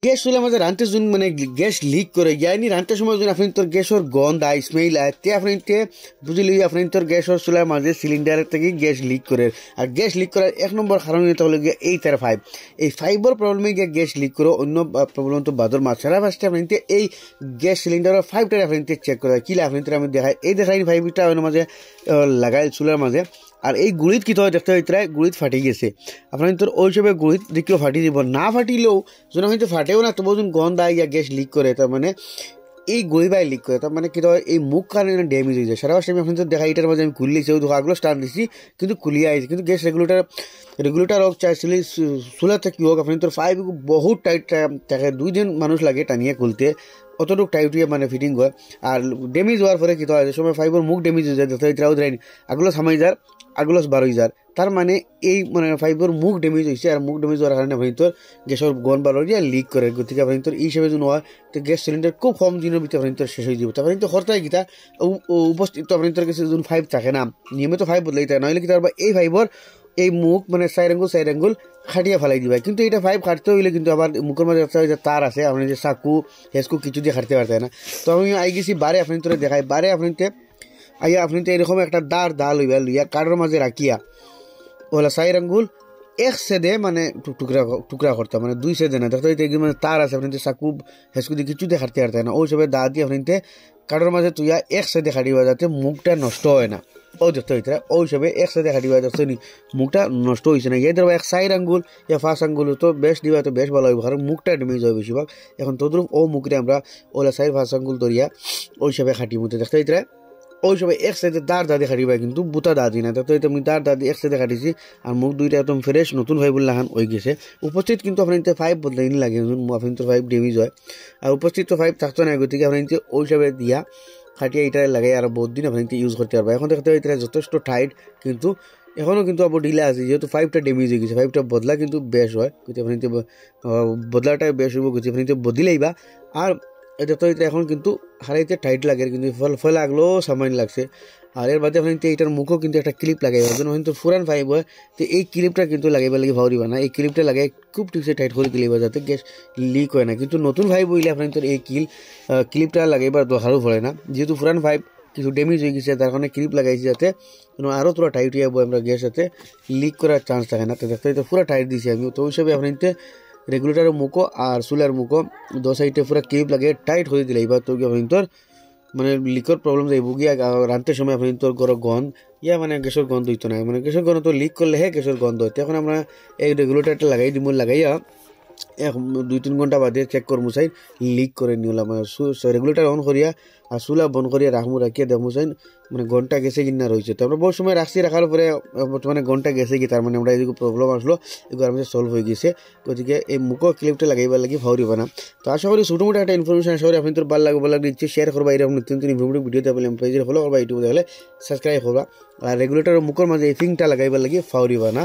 Gas চুলার মাঝে রাঁধতে যোন মানে গ্যাস লিক করে ইয়ানি রাঁধতে সময় যদি আপনি তোর গ্যাসের গন্ধ আয় স্মেল আয় তে আপনি বুঝলি আপনি তোর গ্যাসের চুলার মাঝে সিলিন্ডারের থেকে গ্যাস লিক করে। আর গ্যাস লিক করার এক নম্বর কারণ এটা হলো গিয়ে এই তার ফাইভ, এই ফাইভের প্রবলেমে গিয়ে গ্যাস লিক করে। অন্য প্রবলেম তো বাদর মাছ সারা ফার্স্টে আপনি এই গ্যাস সিলিন্ডারের ফাইভটা আপনি চেক করে কিলা আপনি আমি দেখাই এই দেখাই ফাইভটা মাঝে লাগাই চুলার মাঝে। আর এই গুড়িত কি হয় দেখতে হইতে গুড়িত ফাটি গেছে আপনার তোর ওই হিসেবে গুড়িত দেখিও ফাটি দিব, না ফাটিলেও যেন হয়তো ফাটেও না তবু যখন গন্ধ আয় গিয়া গ্যাস লিক করে তার মানে এই গড়ি বাই লিক করে। তার মানে কি হয় এই মুখ কারণে ড্যামেজ হয়ে যায়। সারা টাইম আপনি তো দেখা এটার মাঝে আমি খুললেছি আগলো স্টার্ট দিচ্ছি কিন্তু খুলিয়ে আইছি কিন্তু গ্যাস রেগুলেটার হোক চাইছিলি চুলাতে কি হোক আপনি তোর ফাইভ বহুত টাইট থাকে 2 দিন মানুষ লাগে টানিয়ে খুলতে অতটুকু টাইট হয়ে মানে ফিটিং হয়। আর ড্যামেজ হওয়ার পরে কি হয় যে সময় ফাইভের মুখ ড্যামেজ হয়ে যায় এটাও দেয় আগলো সামাই যার আগলো 12 তার মানে এই মানে ফাইভের মুখ ড্যামেজ হয়েছে। আর মুখ ড্যামেজ হওয়ার কারণে আপনি তোর গ্যাসের গন বার হয়ে লিক করে। গতিকে আপনি তোর এই হিসাবে যদি হয় তো গ্যাস সিলিন্ডার খুব কম দিনের ভিতরে আপনি তোর শেষ হয়ে যাবে। তারপরে তো খরচায় গীতা উপস্থিত আপনি তোর কাছে যখন ফাইভ থাকে না নিয়মিত ফাইভ বদলাই থাকে নইলে কি তার এই ফাইভর এই মুখ মানে সাইড আঙ্গুল খাটিয়ে ফেলাই দিবা। কিন্তু এটা ফাইভ কাটতে হইলে কিন্তু আবার মুখের মাঝে তার আছে আপনি যে চাকু হেসকু কিছু দিয়ে কাটতে পারতে না। তো আমি আই গেছি বারে আপনি তোরে দেখাই বারে আপনি আইয়া আপনি তো এরকম একটা দা লইবা লইয়া কাঠের মাঝে রাখিয়া ওলা সাইড আঙ্গুল এক সেদে মানে টুকরা করতে মানে 2 সেদে না দেখতে মানে তার আছে আপনি চাকু হেসকু দিয়ে কিছু দিয়ে কাটতে পারতে না। ওই সবে দা দিয়ে আপনি কাঠের মাঝে তুইয়া এক সেদে খাটিবা যাতে মুখটা নষ্ট হয় না। ও দেখতে হইতে ওই হিসাবে একসাথে খাটিবা দেখতে নি মুখটা নষ্ট হয়েছে না। এদের এক সাইড আঙ্গুল ইয়া ফার্স্ট আঙ্গুল তো বেশ দিবা তো বেশ ভালো হবে কারণ মুখটা ড্যামেজ হয় বেশিরভাগ। এখন তদ্রুপ ও মুখে আমরা ওলা সাইড ফার্স্ট আঙ্গুল ধরিয়া ওই হিসাবে খাটি মুখে দেখতে হইতে ওই সময় একসাথে দাদি খাটিবা কিন্তু বুতা দাদি না দেখতে হইতে আমি দাদি একসাথে খাটিছি। আর মুখ দুইটা একদম ফ্রেশ নতুন ফাইভ লাহান হয়ে গেছে। উপস্থিত কিন্তু আপনার ফাইভ বদলাই লাগে আপনি তো ফাইভ ড্যামেজ হয় আর উপস্থিত তো ফাইভ থাকতো না। গতিকে আপনি ওই হিসাবে দিয়া খাটিয়ে এটা লাগাই আর বহুত দিন আপনি ইউজ করতে পারবেন। এখন দেখতে এটা যথেষ্ট টাইট কিন্তু এখনও কিন্তু আবার ঢিলা আছে যেহেতু ফাইভটা ড্যামেজ হয়ে গেছে। ফাইভটা বদলা কিন্তু বেশ হয় কিন্তু আপনি বদলাটা বেশ হইব গেছে আপনি বদলাইবা। আর এটা তো এটা এখন কিন্তু হারাইতে টাইট লাগে কিন্তু ফল লাগলেও সামান্য লাগছে। আর এর বাদে আপনি এইটার মুখও কিন্তু একটা ক্লিপ লাগাইবার জন্য কিন্তু পুরান ফাইভ হয় তো এই ক্লিপটা কিন্তু লাগাইবার লাগে ভাবরিবা না। এই ক্লিপটা লাগাই খুব ঠিকছে টাইট করে দিলেবা যাতে গ্যাস লিক হয় না। কিন্তু নতুন ফাইভ হইলে আপনি তো এই ক্লিপটা লাগাইবার দরকারও পড়ে না যেহেতু পুরান ফাইভ কিছু ড্যামেজ হয়ে গেছে তার কারণে ক্লিপ লাগাইছি যাতে আরও তোরা টাইট হয়ে যাবো আমরা গ্যাস যাতে লিক করার চান্স থাকে না। তো দেখতে তো পুরো টাইট দিয়েছি আমি তো ওই হিসাবে আপনি রেগুলেটারের মুখো আর চুলার মুখো 2 সাইডে পুরো ক্লিপ লাগিয়ে টাইট করে দিলে এবার তো আপনি তোর মানে লিকর প্রবলেম যাইব গিয়া রাঁধতে সময় আপনি তোর গরম গন্ধ ইয়া মানে গ্যাসের গন্ধ হইতো না মানে গ্যাসের গন্ধ তো লিক করলে হ্যাঁ গ্যাসের গন্ধ হইতো। এখন আমরা এই রেগুলেটারটা লাগাই দিব লাগাইয়া 2-3 ঘন্টা বাদে চেক করবো চাই লিক করে নিলাম রেগুলেটার অন করিয়া আর চুলা বন্ধ করিয়া রাখবো রাখিয়া দেখবো চাই মানে ঘন্টা গেছে কিনা রয়েছে। তো আমরা বহু সময় রাখার পরে বর্তমানে ঘন্টা গেছে কি তার মানে আমরা এদিকে প্রবলেম আসলো এগুলো আমাদের সলভ হয়ে গেছে। গতিকে এই মুখো ক্লিপটা লাগাইবার লাগে ভাবরিবা না। তো আশা করি ছোটো মোটো একটা ইনফরমেশন আশা করি আপনি তোর ভালো লাগবে ইচ্ছে শেয়ার করবা এরকম নতুন ইনফরমেটিভ ভিডিও দেখলে পেজে ফলো করবা ইউটিউবে দেখলে সাবস্ক্রাইব করবা। আর রেগুলেটার মুখের মাঝে এই ফিংটা লাগাইবার লাগে ভাবরিবা না।